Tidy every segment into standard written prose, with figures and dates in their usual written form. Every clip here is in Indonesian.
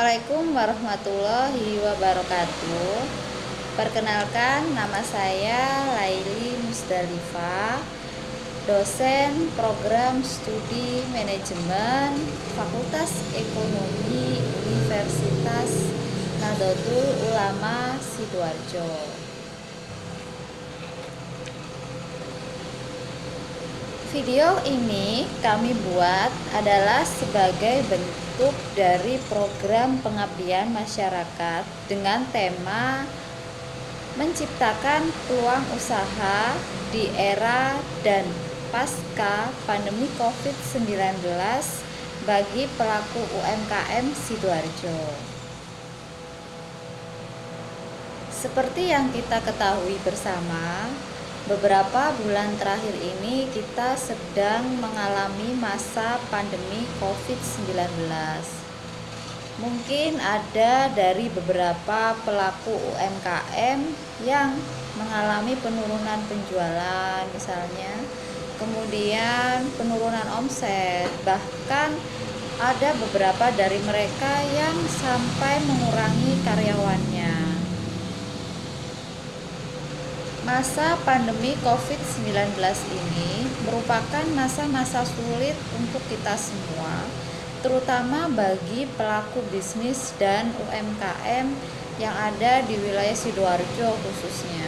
Assalamualaikum warahmatullahi wabarakatuh. Perkenalkan, nama saya Laili Musdalifah, dosen program studi manajemen Fakultas Ekonomi Universitas Nahdlatul Ulama Sidoarjo. Video ini kami buat adalah sebagai bentuk dari program pengabdian masyarakat dengan tema menciptakan peluang usaha di era dan pasca pandemi COVID-19 bagi pelaku UMKM Sidoarjo. Seperti yang kita ketahui bersama, beberapa bulan terakhir ini kita sedang mengalami masa pandemi COVID-19. Mungkin ada dari beberapa pelaku UMKM yang mengalami penurunan penjualan misalnya, kemudian penurunan omset, bahkan ada beberapa dari mereka yang sampai mengurangi karyawannya. Masa pandemi COVID-19 ini merupakan masa-masa sulit untuk kita semua, terutama bagi pelaku bisnis dan UMKM yang ada di wilayah Sidoarjo khususnya.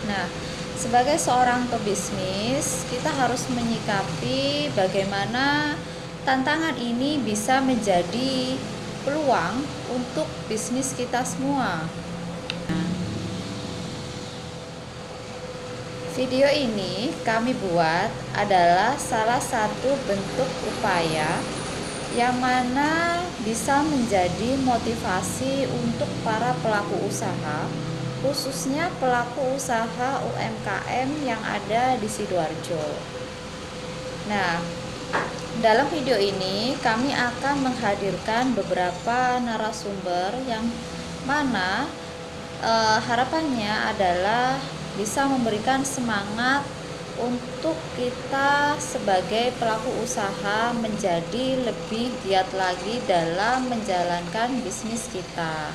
Nah, sebagai seorang pebisnis, kita harus menyikapi bagaimana tantangan ini bisa menjadi peluang untuk bisnis kita semua. Video ini kami buat adalah salah satu bentuk upaya yang mana bisa menjadi motivasi untuk para pelaku usaha, khususnya pelaku usaha UMKM yang ada di Sidoarjo. Nah, dalam video ini kami akan menghadirkan beberapa narasumber yang mana harapannya adalah bisa memberikan semangat untuk kita sebagai pelaku usaha menjadi lebih giat lagi dalam menjalankan bisnis kita.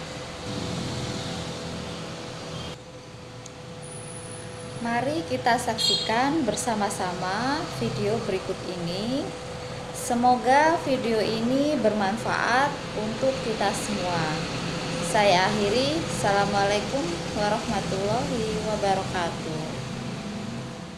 Mari kita saksikan bersama-sama video berikut ini. Semoga video ini bermanfaat untuk kita semua. Saya akhiri. Assalamualaikum warahmatullahi wabarakatuh.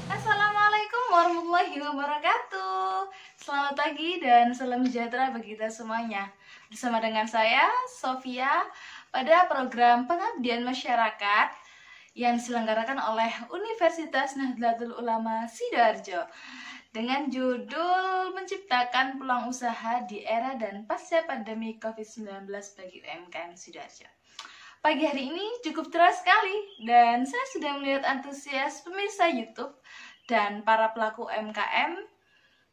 Assalamualaikum warahmatullahi wabarakatuh. Selamat pagi dan salam sejahtera bagi kita semuanya. Bersama dengan saya, Sofia, pada program pengabdian masyarakat yang diselenggarakan oleh Universitas Nahdlatul Ulama Sidoarjo dengan judul menciptakan peluang usaha di era dan pasca pandemi COVID-19 bagi UMKM Sidoarjo. Pagi hari ini cukup cerah sekali dan saya sudah melihat antusias pemirsa YouTube dan para pelaku UMKM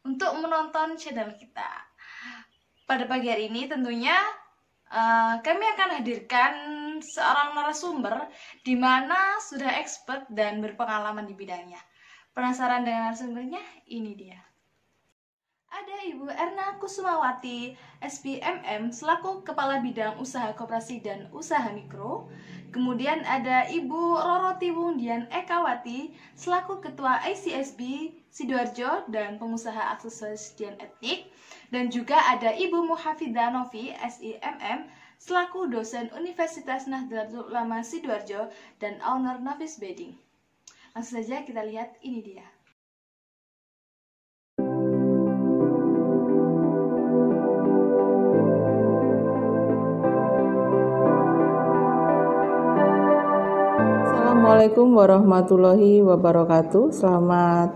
untuk menonton channel kita. Pada pagi hari ini tentunya kami akan hadirkan seorang narasumber di mana sudah expert dan berpengalaman di bidangnya. Penasaran dengan narasumbernya? Ini dia. Ada Ibu Erna Kusumawati, SPMM, selaku Kepala Bidang Usaha Koperasi dan Usaha Mikro. Kemudian ada Ibu Roroti Wungdian Ekawati, selaku Ketua ICSB Sidoarjo dan pengusaha aksesoris dan etnik. Dan juga ada Ibu Muhafidah Novi, SIMM, selaku dosen Universitas Nahdlatul Ulama Sidoarjo dan owner Nafis Bedding. Langsung saja kita lihat, ini dia. Assalamualaikum warahmatullahi wabarakatuh. Selamat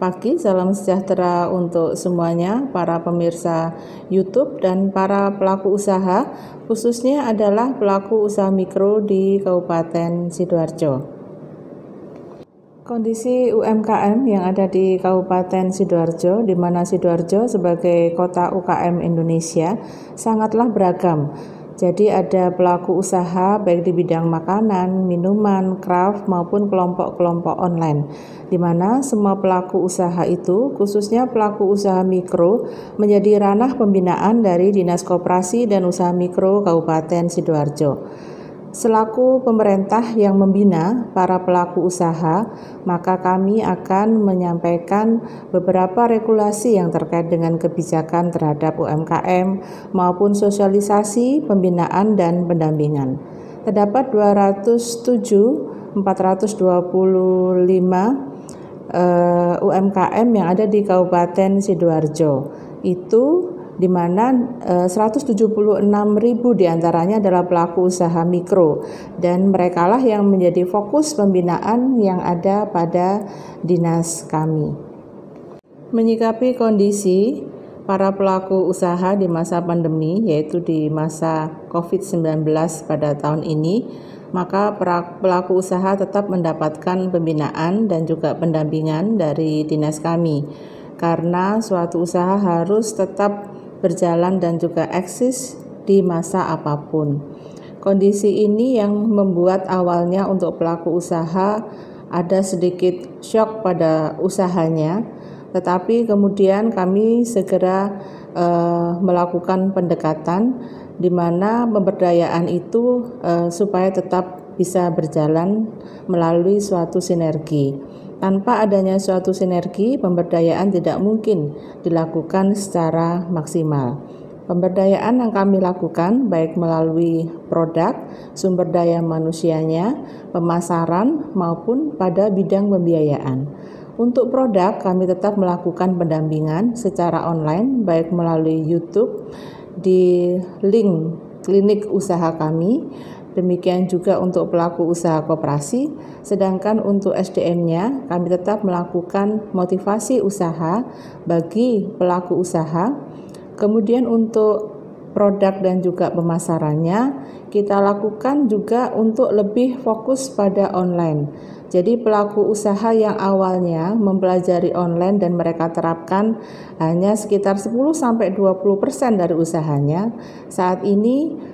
pagi, salam sejahtera untuk semuanya, para pemirsa YouTube dan para pelaku usaha, khususnya adalah pelaku usaha mikro di Kabupaten Sidoarjo. Kondisi UMKM yang ada di Kabupaten Sidoarjo, di mana Sidoarjo sebagai kota UKM Indonesia, sangatlah beragam. Jadi ada pelaku usaha baik di bidang makanan, minuman, craft maupun kelompok-kelompok online, di mana semua pelaku usaha itu, khususnya pelaku usaha mikro, menjadi ranah pembinaan dari Dinas Koperasi dan Usaha Mikro Kabupaten Sidoarjo. Selaku pemerintah yang membina para pelaku usaha, maka kami akan menyampaikan beberapa regulasi yang terkait dengan kebijakan terhadap UMKM maupun sosialisasi, pembinaan, dan pendampingan. Terdapat 425 UMKM yang ada di Kabupaten Sidoarjo. Itu di mana 176.000 diantaranya adalah pelaku usaha mikro, dan merekalah yang menjadi fokus pembinaan yang ada pada dinas kami. Menyikapi kondisi para pelaku usaha di masa pandemi, yaitu di masa COVID-19 pada tahun ini, maka pelaku usaha tetap mendapatkan pembinaan dan juga pendampingan dari dinas kami, karena suatu usaha harus tetap berjalan dan juga eksis di masa apapun. Kondisi ini yang membuat awalnya untuk pelaku usaha ada sedikit shock pada usahanya, tetapi kemudian kami segera melakukan pendekatan di mana pemberdayaan itu supaya tetap bisa berjalan melalui suatu sinergi. Tanpa adanya suatu sinergi, pemberdayaan tidak mungkin dilakukan secara maksimal. Pemberdayaan yang kami lakukan baik melalui produk, sumber daya manusianya, pemasaran, maupun pada bidang pembiayaan. Untuk produk, kami tetap melakukan pendampingan secara online baik melalui YouTube di link klinik usaha kami. Demikian juga untuk pelaku usaha koperasi, sedangkan untuk SDM-nya kami tetap melakukan motivasi usaha bagi pelaku usaha. Kemudian untuk produk dan juga pemasarannya kita lakukan juga untuk lebih fokus pada online. Jadi pelaku usaha yang awalnya mempelajari online dan mereka terapkan hanya sekitar 10-20% dari usahanya, saat ini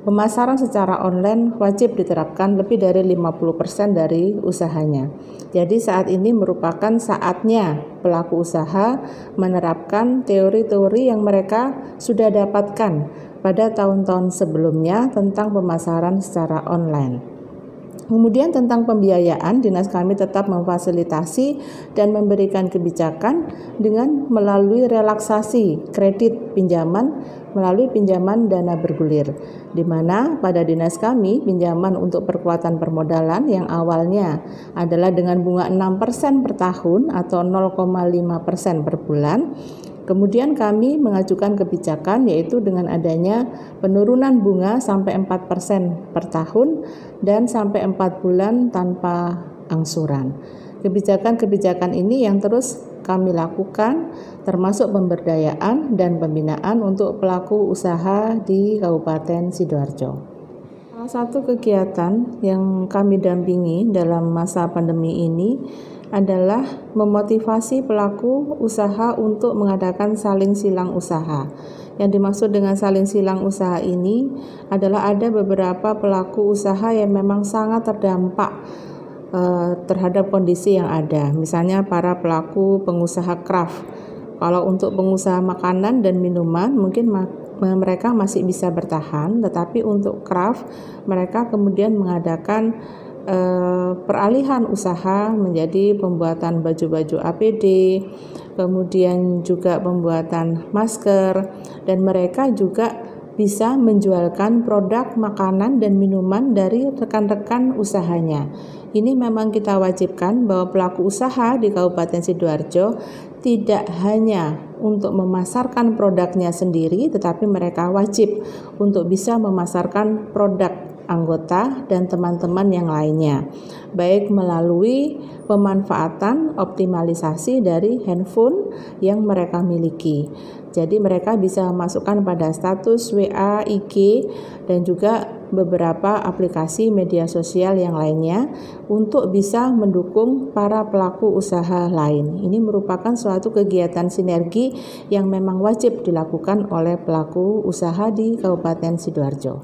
pemasaran secara online wajib diterapkan lebih dari 50% dari usahanya. Jadi saat ini merupakan saatnya pelaku usaha menerapkan teori-teori yang mereka sudah dapatkan pada tahun-tahun sebelumnya tentang pemasaran secara online. Kemudian tentang pembiayaan, dinas kami tetap memfasilitasi dan memberikan kebijakan dengan melalui relaksasi kredit pinjaman melalui pinjaman dana bergulir, di mana pada dinas kami pinjaman untuk perkuatan permodalan yang awalnya adalah dengan bunga 6% per tahun atau 0,5% per bulan. Kemudian kami mengajukan kebijakan yaitu dengan adanya penurunan bunga sampai 4% per tahun dan sampai 4 bulan tanpa angsuran. Kebijakan-kebijakan ini yang terus kami lakukan termasuk pemberdayaan dan pembinaan untuk pelaku usaha di Kabupaten Sidoarjo. Salah satu kegiatan yang kami dampingi dalam masa pandemi ini adalah memotivasi pelaku usaha untuk mengadakan saling silang usaha. Yang dimaksud dengan saling silang usaha ini adalah ada beberapa pelaku usaha yang memang sangat terdampak terhadap kondisi yang ada. Misalnya para pelaku pengusaha craft. Kalau untuk pengusaha makanan dan minuman mungkin mereka masih bisa bertahan, tetapi untuk craft mereka kemudian mengadakan peralihan usaha menjadi pembuatan baju-baju APD, kemudian juga pembuatan masker, dan mereka juga bisa menjualkan produk makanan dan minuman dari rekan-rekan usahanya. Ini memang kita wajibkan bahwa pelaku usaha di Kabupaten Sidoarjo tidak hanya untuk memasarkan produknya sendiri, tetapi mereka wajib untuk bisa memasarkan produk anggota dan teman-teman yang lainnya, baik melalui pemanfaatan optimalisasi dari handphone yang mereka miliki. Jadi mereka bisa masukkan pada status WA, IG, dan juga beberapa aplikasi media sosial yang lainnya untuk bisa mendukung para pelaku usaha lain. Ini merupakan suatu kegiatan sinergi yang memang wajib dilakukan oleh pelaku usaha di Kabupaten Sidoarjo.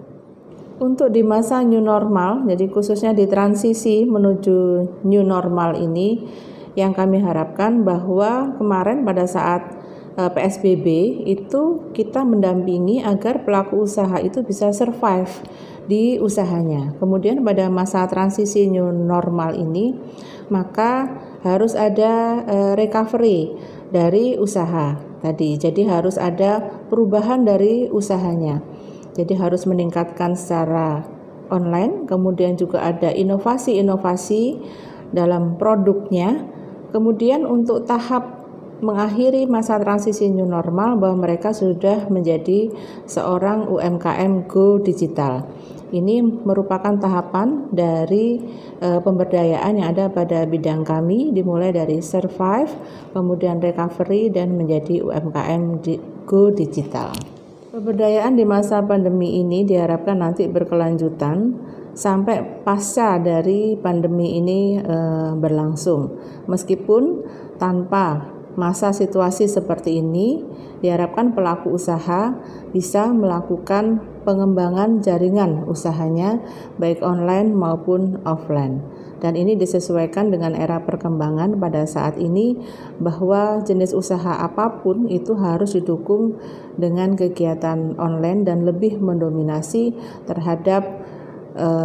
Untuk di masa new normal, jadi khususnya di transisi menuju new normal ini, yang kami harapkan bahwa kemarin pada saat PSBB itu kita mendampingi agar pelaku usaha itu bisa survive di usahanya. Kemudian pada masa transisi new normal ini, maka harus ada recovery dari usaha tadi. Jadi harus ada perubahan dari usahanya. Jadi harus meningkatkan secara online, kemudian juga ada inovasi-inovasi dalam produknya. Kemudian untuk tahap mengakhiri masa transisi new normal bahwa mereka sudah menjadi seorang UMKM go digital. Ini merupakan tahapan dari pemberdayaan yang ada pada bidang kami, dimulai dari survive, kemudian recovery, dan menjadi UMKM go digital. Pemberdayaan di masa pandemi ini diharapkan nanti berkelanjutan sampai pasca dari pandemi ini berlangsung. Meskipun tanpa masa situasi seperti ini, diharapkan pelaku usaha bisa melakukan pengembangan jaringan usahanya baik online maupun offline. Dan ini disesuaikan dengan era perkembangan pada saat ini, bahwa jenis usaha apapun itu harus didukung dengan kegiatan online dan lebih mendominasi terhadap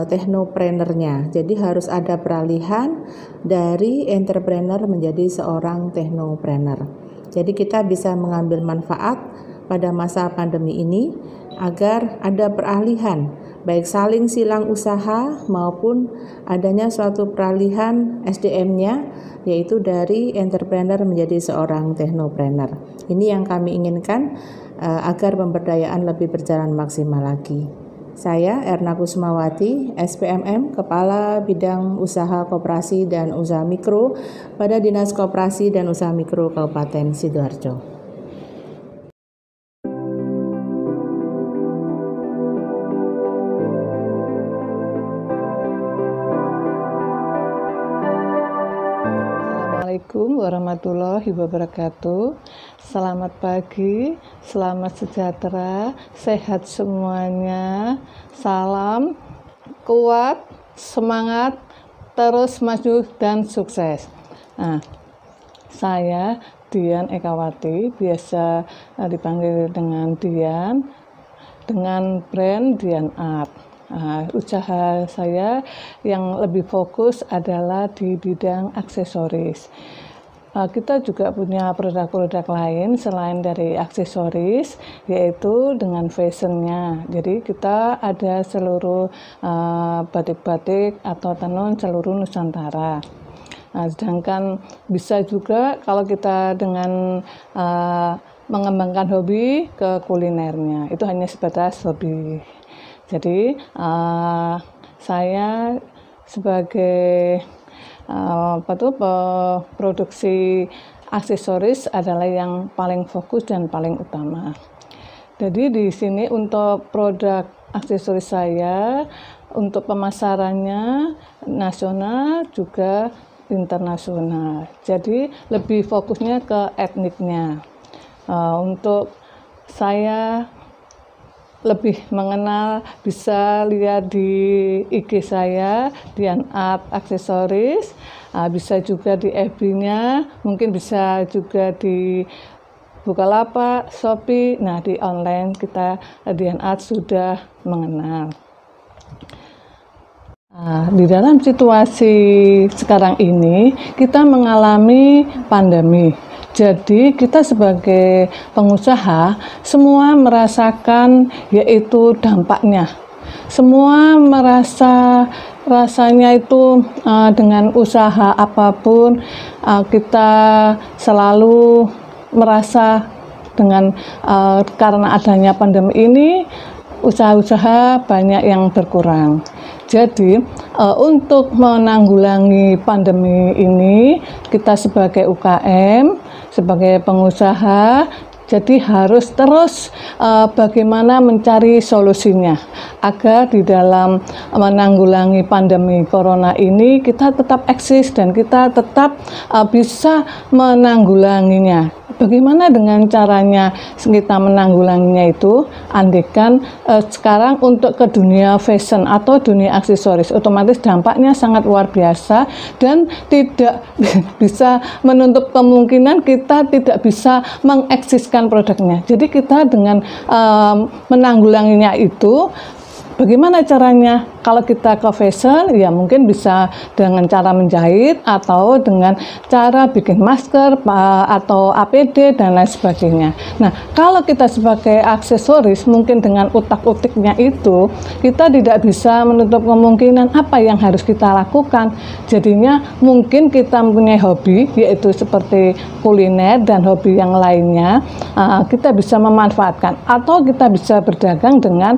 teknoprenernya. Jadi harus ada peralihan dari entrepreneur menjadi seorang teknoprener. Jadi kita bisa mengambil manfaat pada masa pandemi ini agar ada peralihan, baik saling silang usaha maupun adanya suatu peralihan SDM-nya, yaitu dari entrepreneur menjadi seorang teknoprener. Ini yang kami inginkan agar pemberdayaan lebih berjalan maksimal lagi. Saya Erna Kusmawati, SPMM, Kepala Bidang Usaha Koperasi dan Usaha Mikro pada Dinas Koperasi dan Usaha Mikro Kabupaten Sidoarjo. Assalamualaikum warahmatullahi wabarakatuh. Selamat pagi, selamat sejahtera, sehat semuanya. Salam kuat, semangat, terus maju dan sukses. Nah, saya Dian Ekawati, biasa dipanggil dengan Dian, dengan brand Dian Art. Usaha saya yang lebih fokus adalah di bidang aksesoris. Kita juga punya produk-produk lain selain dari aksesoris, yaitu dengan fashionnya. Jadi kita ada seluruh batik-batik atau tenun seluruh Nusantara. Sedangkan bisa juga kalau kita dengan mengembangkan hobi ke kulinernya, itu hanya sebatas hobi. Jadi saya sebagai produksi aksesoris adalah yang paling fokus dan paling utama. Jadi di sini untuk produk aksesoris saya, untuk pemasarannya nasional juga internasional. Jadi lebih fokusnya ke etniknya. Untuk saya lebih mengenal, bisa lihat di IG saya, Dian Art Aksesoris, bisa juga di FB-nya, mungkin bisa juga di Bukalapak, Shopee. Nah, di online kita Dian Art sudah mengenal. Di dalam situasi sekarang ini, kita mengalami pandemi. Jadi kita sebagai pengusaha semua merasakan yaitu dampaknya. Semua rasanya itu dengan usaha apapun kita selalu merasa dengan karena adanya pandemi ini usaha-usaha banyak yang berkurang. Jadi untuk menanggulangi pandemi ini, kita sebagai UKM, sebagai pengusaha, Jadi harus terus bagaimana mencari solusinya agar di dalam menanggulangi pandemi corona ini kita tetap eksis dan kita tetap bisa menanggulanginya. Bagaimana dengan caranya kita menanggulanginya itu? Andaikan sekarang untuk ke dunia fashion atau dunia aksesoris, otomatis dampaknya sangat luar biasa dan tidak bisa menutup kemungkinan kita tidak bisa mengeksiskan produknya. Jadi kita dengan menanggulanginya itu, bagaimana caranya? Kalau kita ke fashion, ya mungkin bisa dengan cara menjahit atau dengan cara bikin masker atau APD dan lain sebagainya. Nah, kalau kita sebagai aksesoris, mungkin dengan utak-utiknya itu, kita tidak bisa menutup kemungkinan apa yang harus kita lakukan. Jadinya mungkin kita mempunyai hobi, yaitu seperti kuliner dan hobi yang lainnya, kita bisa memanfaatkan. Atau kita bisa berdagang dengan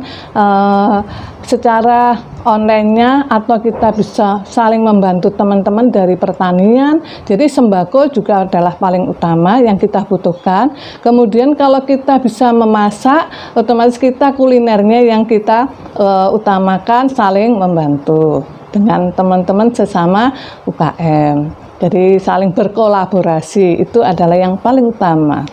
secara online-nya, atau kita bisa saling membantu teman-teman dari pertanian. Jadi sembako juga adalah paling utama yang kita butuhkan. Kemudian kalau kita bisa memasak, otomatis kita kulinernya yang kita utamakan, saling membantu dengan teman-teman sesama UKM. Jadi saling berkolaborasi itu adalah yang paling utama.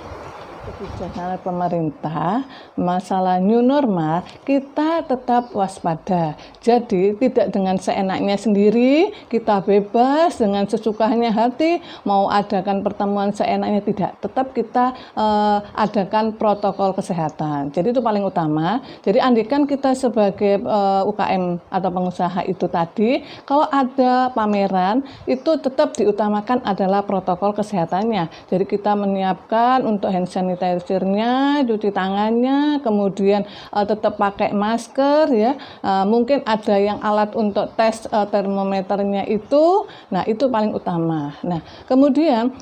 Kebijakan pemerintah masalah new normal, kita tetap waspada. Jadi tidak dengan seenaknya sendiri, kita bebas dengan sesukanya hati mau adakan pertemuan seenaknya, tidak. Tetap kita adakan protokol kesehatan. Jadi itu paling utama. Jadi andaikan kita sebagai UKM atau pengusaha itu tadi, kalau ada pameran itu tetap diutamakan adalah protokol kesehatannya. Jadi kita menyiapkan untuk hand sanitizer-nya, cuci tangannya, kemudian tetap pakai masker ya. Mungkin ada yang alat untuk tes termometernya itu. Nah, itu paling utama. Nah, kemudian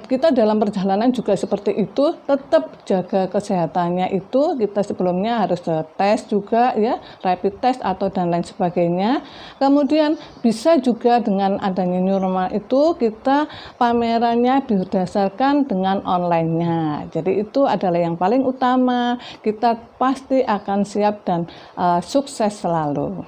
kita dalam perjalanan juga seperti itu, tetap jaga kesehatannya itu. Kita sebelumnya harus tes juga ya, rapid test atau dan lain sebagainya. Kemudian bisa juga dengan adanya new normal itu kita pamerannya berdasarkan dengan online-nya. Jadi itu adalah yang paling utama. Kita pasti akan siap dan sukses selalu.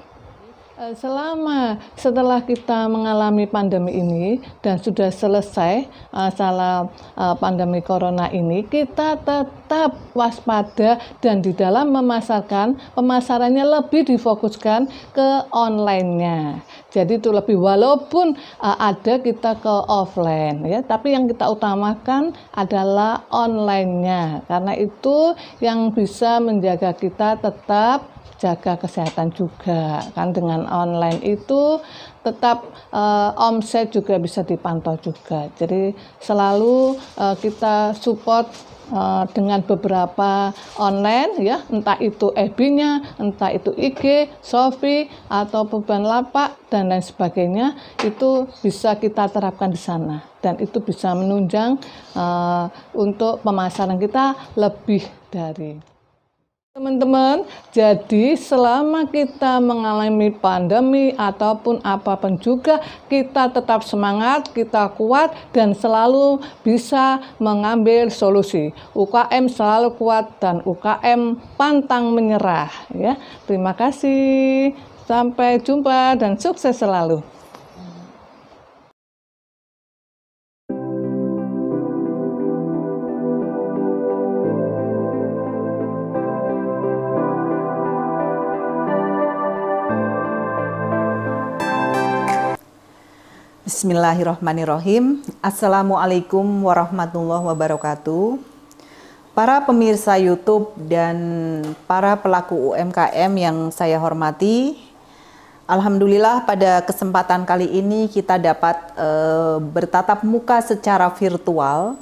Setelah kita mengalami pandemi ini dan sudah selesai masalah pandemi corona ini, kita tetap waspada dan di dalam pemasarannya lebih difokuskan ke online-nya. Jadi itu lebih, walaupun ada kita ke offline ya, tapi yang kita utamakan adalah online-nya, karena itu yang bisa menjaga kita tetap jaga kesehatan juga kan. Dengan online itu tetap omset juga bisa dipantau juga. Jadi selalu kita support dengan beberapa online ya, entah itu FB-nya, entah itu IG, Shopee atau beban lapak dan lain sebagainya, itu bisa kita terapkan di sana dan itu bisa menunjang untuk pemasaran kita lebih dari. Teman-teman, jadi selama kita mengalami pandemi ataupun apapun juga, kita tetap semangat, kita kuat dan selalu bisa mengambil solusi. UKM selalu kuat dan UKM pantang menyerah ya. Terima kasih. Sampai jumpa dan sukses selalu. Bismillahirrahmanirrahim. Assalamualaikum warahmatullahi wabarakatuh. Para pemirsa YouTube dan para pelaku UMKM yang saya hormati, alhamdulillah pada kesempatan kali ini kita dapat bertatap muka secara virtual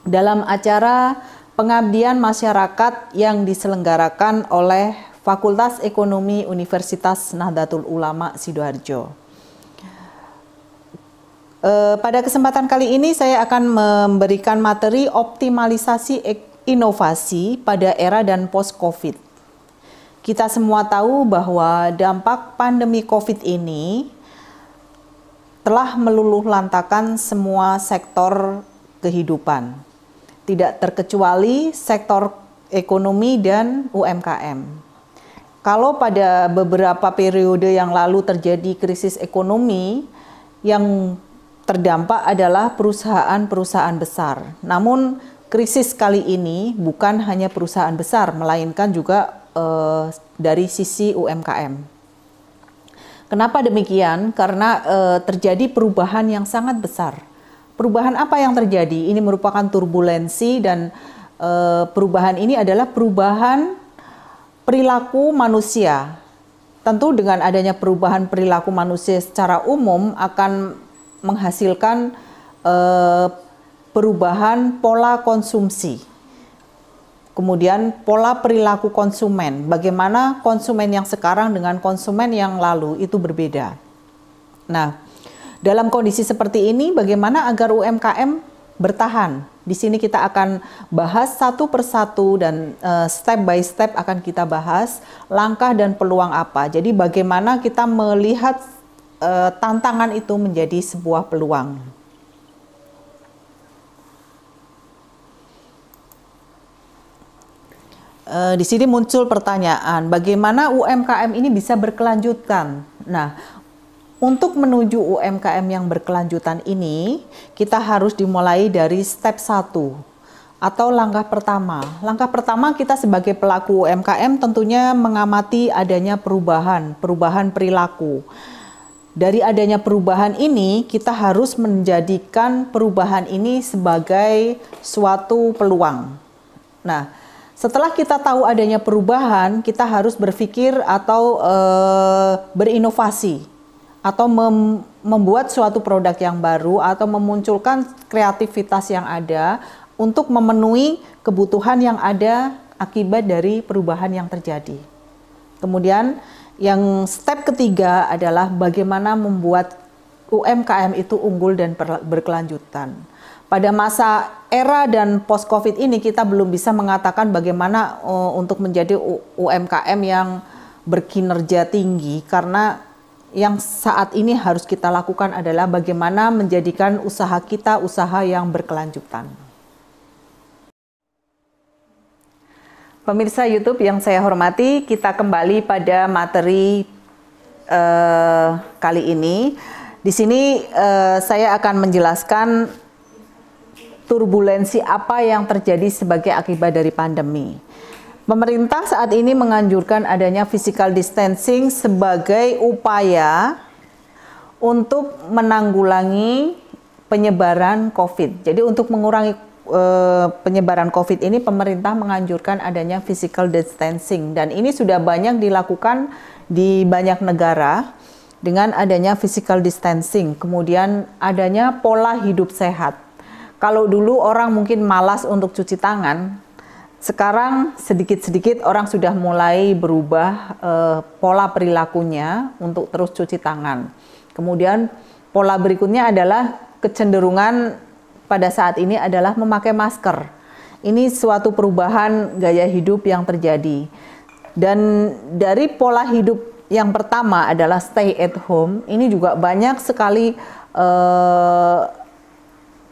dalam acara pengabdian masyarakat yang diselenggarakan oleh Fakultas Ekonomi Universitas Nahdlatul Ulama Sidoarjo. Pada kesempatan kali ini saya akan memberikan materi optimalisasi inovasi pada era dan post-COVID. Kita semua tahu bahwa dampak pandemi COVID ini telah meluluhlantakan semua sektor kehidupan. tidak terkecuali sektor ekonomi dan UMKM. Kalau pada beberapa periode yang lalu terjadi krisis ekonomi, yang terdampak adalah perusahaan-perusahaan besar. Namun krisis kali ini bukan hanya perusahaan besar, melainkan juga dari sisi UMKM. Kenapa demikian? Karena terjadi perubahan yang sangat besar. Perubahan apa yang terjadi? Ini merupakan turbulensi dan perubahan ini adalah perubahan perilaku manusia. Tentu dengan adanya perubahan perilaku manusia secara umum akan menghasilkan perubahan pola konsumsi. Kemudian pola perilaku konsumen. Bagaimana konsumen yang sekarang dengan konsumen yang lalu itu berbeda. Nah, dalam kondisi seperti ini, bagaimana agar UMKM bertahan? Di sini kita akan bahas satu persatu dan step by step akan kita bahas langkah dan peluang apa. Jadi bagaimana kita melihat tantangan itu menjadi sebuah peluang. Di sini muncul pertanyaan, bagaimana UMKM ini bisa berkelanjutan? Nah, untuk menuju UMKM yang berkelanjutan ini, kita harus dimulai dari step 1 atau langkah pertama. Langkah pertama kita sebagai pelaku UMKM tentunya mengamati adanya perubahan perilaku. Dari adanya perubahan ini, kita harus menjadikan perubahan ini sebagai suatu peluang. Nah, setelah kita tahu adanya perubahan, kita harus berpikir atau berinovasi atau membuat suatu produk yang baru atau memunculkan kreativitas yang ada untuk memenuhi kebutuhan yang ada akibat dari perubahan yang terjadi. Kemudian yang step ketiga adalah bagaimana membuat UMKM itu unggul dan berkelanjutan. Pada masa era dan post-COVID ini kita belum bisa mengatakan bagaimana untuk menjadi UMKM yang berkinerja tinggi, karena yang saat ini harus kita lakukan adalah bagaimana menjadikan usaha kita usaha yang berkelanjutan. Pemirsa YouTube yang saya hormati, kita kembali pada materi kali ini. Di sini saya akan menjelaskan turbulensi apa yang terjadi sebagai akibat dari pandemi. Pemerintah saat ini menganjurkan adanya physical distancing sebagai upaya untuk menanggulangi penyebaran COVID. Jadi untuk mengurangi penyebaran COVID ini, pemerintah menganjurkan adanya physical distancing, dan ini sudah banyak dilakukan di banyak negara dengan adanya physical distancing. Kemudian adanya pola hidup sehat. Kalau dulu orang mungkin malas untuk cuci tangan, sekarang sedikit-sedikit orang sudah mulai berubah pola perilakunya untuk terus cuci tangan. Kemudian pola berikutnya adalah kecenderungan pada saat ini adalah memakai masker. Ini suatu perubahan gaya hidup yang terjadi. Dan dari pola hidup yang pertama adalah stay at home, ini juga banyak sekali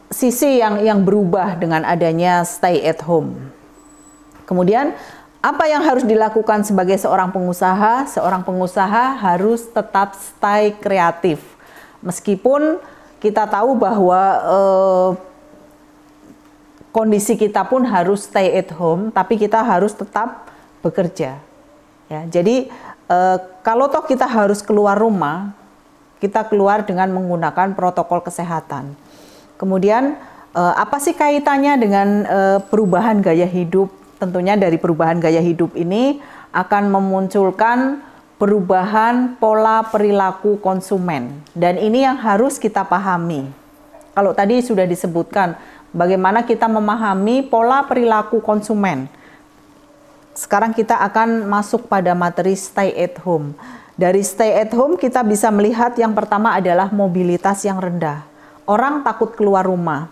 sisi yang berubah dengan adanya stay at home. Kemudian apa yang harus dilakukan sebagai seorang pengusaha? Seorang pengusaha harus tetap stay kreatif. Meskipun kita tahu bahwa kondisi kita pun harus stay at home, tapi kita harus tetap bekerja. Ya, jadi kalau toh kita harus keluar rumah, kita keluar dengan menggunakan protokol kesehatan. Kemudian apa sih kaitannya dengan perubahan gaya hidup? Tentunya dari perubahan gaya hidup ini akan memunculkan perubahan pola perilaku konsumen. Dan ini yang harus kita pahami. Kalau tadi sudah disebutkan bagaimana kita memahami pola perilaku konsumen. Sekarang kita akan masuk pada materi stay at home. Dari stay at home kita bisa melihat yang pertama adalah mobilitas yang rendah. Orang takut keluar rumah.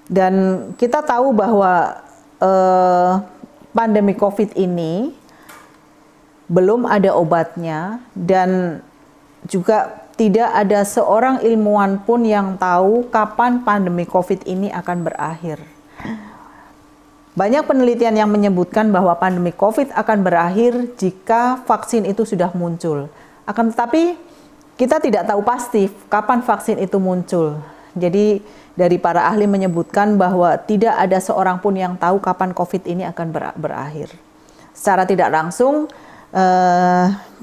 Dan kita tahu bahwa pandemi COVID ini belum ada obatnya, dan juga tidak ada seorang ilmuwan pun yang tahu kapan pandemi COVID ini akan berakhir. Banyak penelitian yang menyebutkan bahwa pandemi COVID akan berakhir jika vaksin itu sudah muncul. Akan tetapi kita tidak tahu pasti kapan vaksin itu muncul. Jadi dari para ahli menyebutkan bahwa tidak ada seorang pun yang tahu kapan COVID ini akan berakhir. Secara tidak langsung,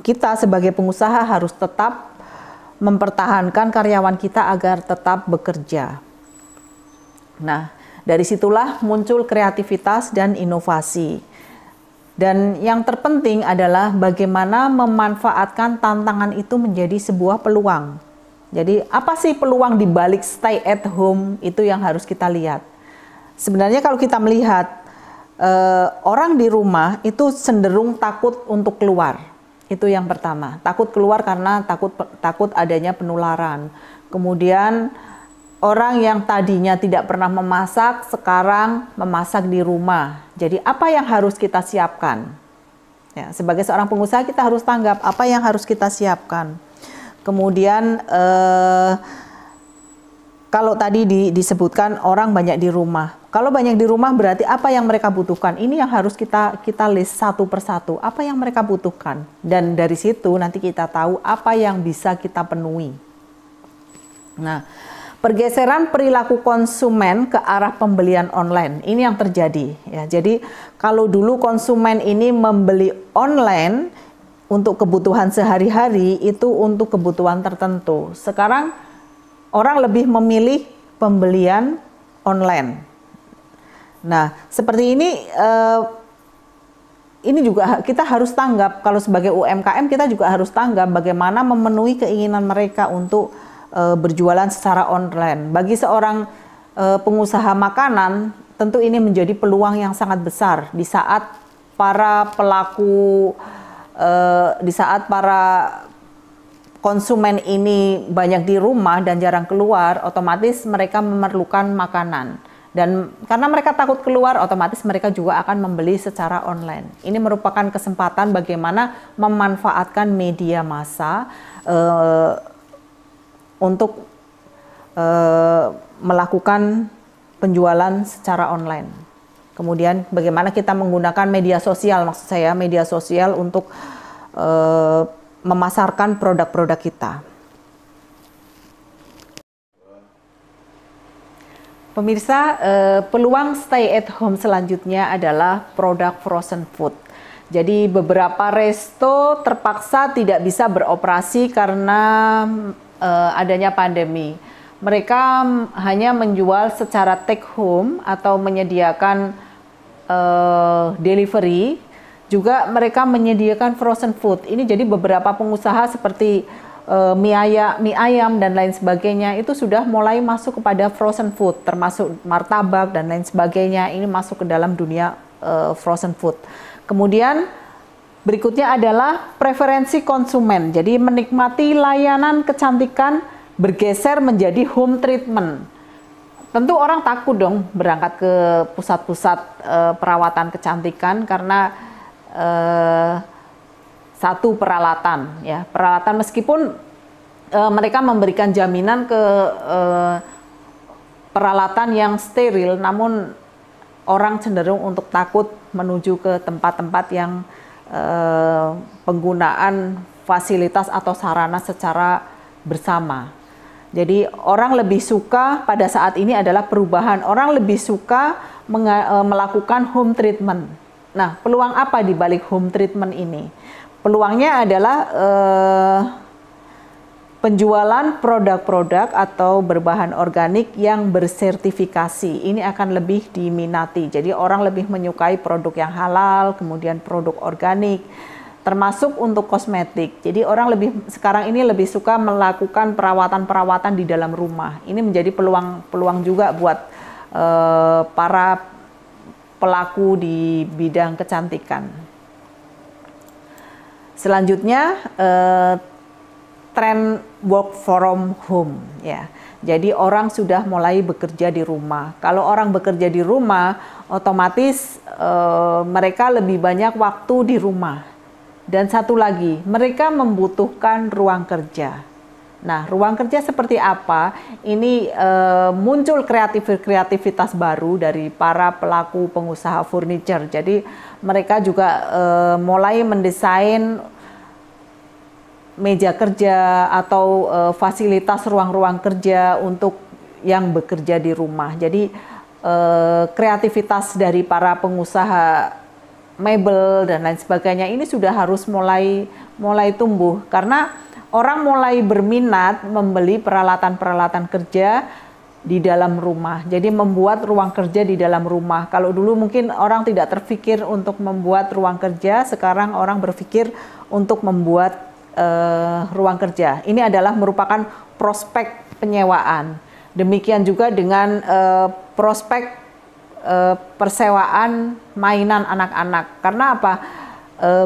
kita sebagai pengusaha harus tetap mempertahankan karyawan kita agar tetap bekerja. Nah, dari situlah muncul kreativitas dan inovasi. Dan yang terpenting adalah bagaimana memanfaatkan tantangan itu menjadi sebuah peluang. Jadi apa sih peluang di balik stay at home itu yang harus kita lihat. Sebenarnya kalau kita melihat orang di rumah itu cenderung takut untuk keluar. Itu yang pertama. Takut keluar karena takut adanya penularan. Kemudian orang yang tadinya tidak pernah memasak, sekarang memasak di rumah. Jadi apa yang harus kita siapkan? Ya, sebagai seorang pengusaha kita harus tanggap apa yang harus kita siapkan. Kemudian kalau tadi disebutkan orang banyak di rumah. Kalau banyak di rumah berarti apa yang mereka butuhkan? Ini yang harus kita list satu persatu. Apa yang mereka butuhkan? Dan dari situ nanti kita tahu apa yang bisa kita penuhi. Nah, pergeseran perilaku konsumen ke arah pembelian online, ini yang terjadi. Ya, jadi kalau dulu konsumen ini membeli online untuk kebutuhan sehari-hari, itu untuk kebutuhan tertentu. Sekarang orang lebih memilih pembelian online. Nah, seperti ini juga kita harus tanggap. Kalau sebagai UMKM kita juga harus tanggap bagaimana memenuhi keinginan mereka untuk berjualan secara online. Bagi seorang pengusaha makanan, tentu ini menjadi peluang yang sangat besar di saat para konsumen ini banyak di rumah dan jarang keluar, otomatis mereka memerlukan makanan. Dan karena mereka takut keluar, otomatis mereka juga akan membeli secara online. Ini merupakan kesempatan bagaimana memanfaatkan media massa untuk melakukan penjualan secara online. Kemudian bagaimana kita menggunakan media sosial, maksud saya media sosial untuk memasarkan produk-produk kita. Pemirsa, peluang stay at home selanjutnya adalah produk frozen food. Jadi beberapa resto terpaksa tidak bisa beroperasi karena adanya pandemi. Mereka hanya menjual secara take home atau menyediakan delivery. Juga mereka menyediakan frozen food. Ini jadi beberapa pengusaha seperti mie ayam dan lain sebagainya itu sudah mulai masuk kepada frozen food, termasuk martabak dan lain sebagainya. Ini masuk ke dalam dunia frozen food. Kemudian berikutnya adalah preferensi konsumen. Jadi menikmati layanan kecantikan bergeser menjadi home treatment. Tentu orang takut dong berangkat ke pusat-pusat perawatan kecantikan karena satu peralatan, ya peralatan meskipun mereka memberikan jaminan ke peralatan yang steril, namun orang cenderung untuk takut menuju ke tempat-tempat yang penggunaan fasilitas atau sarana secara bersama. Jadi orang lebih suka pada saat ini adalah perubahan. Orang lebih suka melakukan home treatment. Nah, peluang apa di balik home treatment ini? Peluangnya adalah penjualan produk-produk atau berbahan organik yang bersertifikasi. Ini akan lebih diminati. Jadi orang lebih menyukai produk yang halal, kemudian produk organik, termasuk untuk kosmetik. Jadi orang sekarang ini lebih suka melakukan perawatan-perawatan di dalam rumah. Ini menjadi peluang juga buat para pelaku di bidang kecantikan. Selanjutnya tren work from home, ya. Jadi orang sudah mulai bekerja di rumah. Kalau orang bekerja di rumah, otomatis mereka lebih banyak waktu di rumah. Dan satu lagi, mereka membutuhkan ruang kerja. Nah, ruang kerja seperti apa? Ini muncul kreativitas baru dari para pelaku pengusaha furniture. Jadi mereka juga mulai mendesain meja kerja atau fasilitas ruang-ruang kerja untuk yang bekerja di rumah. Jadi kreativitas dari para pengusaha mebel dan lain sebagainya ini sudah harus mulai tumbuh karena orang mulai berminat membeli peralatan-peralatan kerja di dalam rumah. Jadi membuat ruang kerja di dalam rumah. Kalau dulu mungkin orang tidak terpikir untuk membuat ruang kerja, sekarang orang berpikir untuk membuat ruang kerja. Ini adalah merupakan prospek penyewaan. Demikian juga dengan prospek persewaan mainan anak-anak. Karena apa?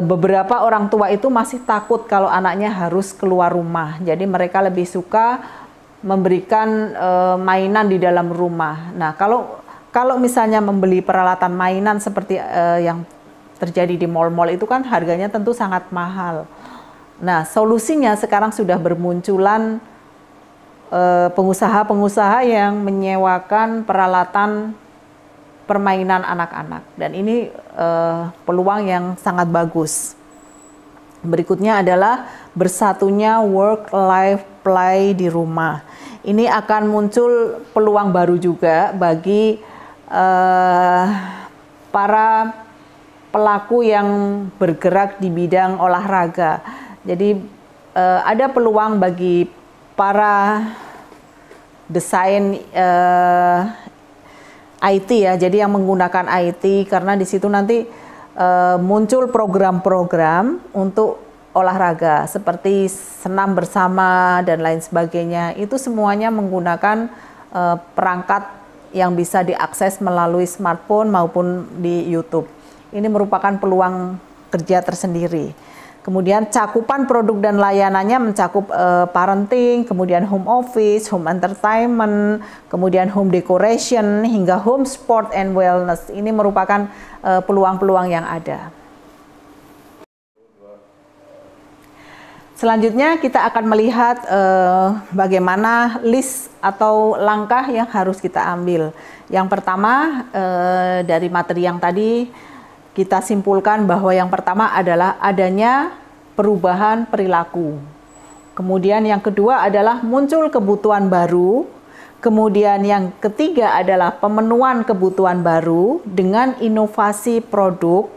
Beberapa orang tua itu masih takut kalau anaknya harus keluar rumah. Jadi mereka lebih suka memberikan mainan di dalam rumah. Nah, kalau misalnya membeli peralatan mainan seperti yang terjadi di mal-mal itu kan harganya tentu sangat mahal. Nah, solusinya sekarang sudah bermunculan pengusaha-pengusaha yang menyewakan peralatan permainan anak-anak, dan ini peluang yang sangat bagus. Berikutnya adalah bersatunya work life play di rumah. Ini akan muncul peluang baru juga bagi para pelaku yang bergerak di bidang olahraga. Jadi ada peluang bagi para desain IT ya, jadi yang menggunakan IT karena di situ nanti muncul program-program untuk olahraga seperti senam bersama dan lain sebagainya. Itu semuanya menggunakan perangkat yang bisa diakses melalui smartphone maupun di YouTube. Ini merupakan peluang kerja tersendiri. Kemudian cakupan produk dan layanannya mencakup parenting, kemudian home office, home entertainment, kemudian home decoration, hingga home sport and wellness. Ini merupakan peluang-peluang yang ada. Selanjutnya kita akan melihat bagaimana list atau langkah yang harus kita ambil. Yang pertama dari materi yang tadi kita simpulkan bahwa yang pertama adalah adanya perubahan perilaku. Kemudian yang kedua adalah muncul kebutuhan baru. Kemudian yang ketiga adalah pemenuhan kebutuhan baru dengan inovasi produk.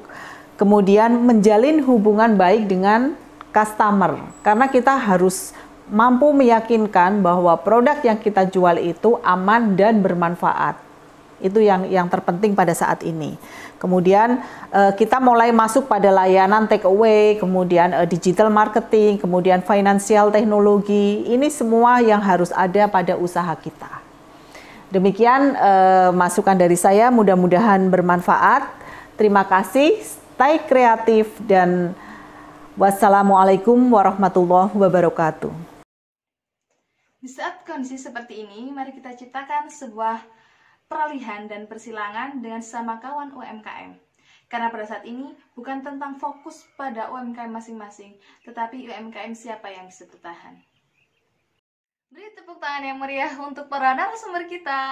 Kemudian menjalin hubungan baik dengan customer. Karena kita harus mampu meyakinkan bahwa produk yang kita jual itu aman dan bermanfaat. Itu yang terpenting pada saat ini. Kemudian kita mulai masuk pada layanan take away, kemudian digital marketing, kemudian financial teknologi. Ini semua yang harus ada pada usaha kita. Demikian masukan dari saya, mudah-mudahan bermanfaat. Terima kasih, stay kreatif, dan wassalamualaikum warahmatullahi wabarakatuh. Di saat kondisi seperti ini, mari kita ciptakan sebuah peralihan dan persilangan dengan sesama kawan UMKM. Karena pada saat ini bukan tentang fokus pada UMKM masing-masing, tetapi UMKM siapa yang bisa bertahan. Beri tepuk tangan yang meriah untuk para narasumber kita.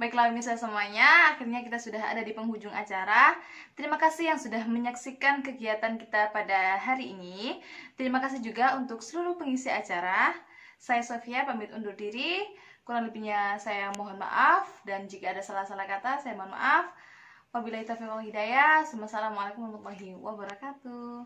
Baiklah pemirsa semuanya, akhirnya kita sudah ada di penghujung acara. Terima kasih yang sudah menyaksikan kegiatan kita pada hari ini. Terima kasih juga untuk seluruh pengisi acara. Saya Sofia pamit undur diri. Kurang lebihnya saya mohon maaf, dan jika ada salah-salah kata saya mohon maaf. Wabillahi taufiq wal hidayah. Wassalamualaikum warahmatullahi wabarakatuh.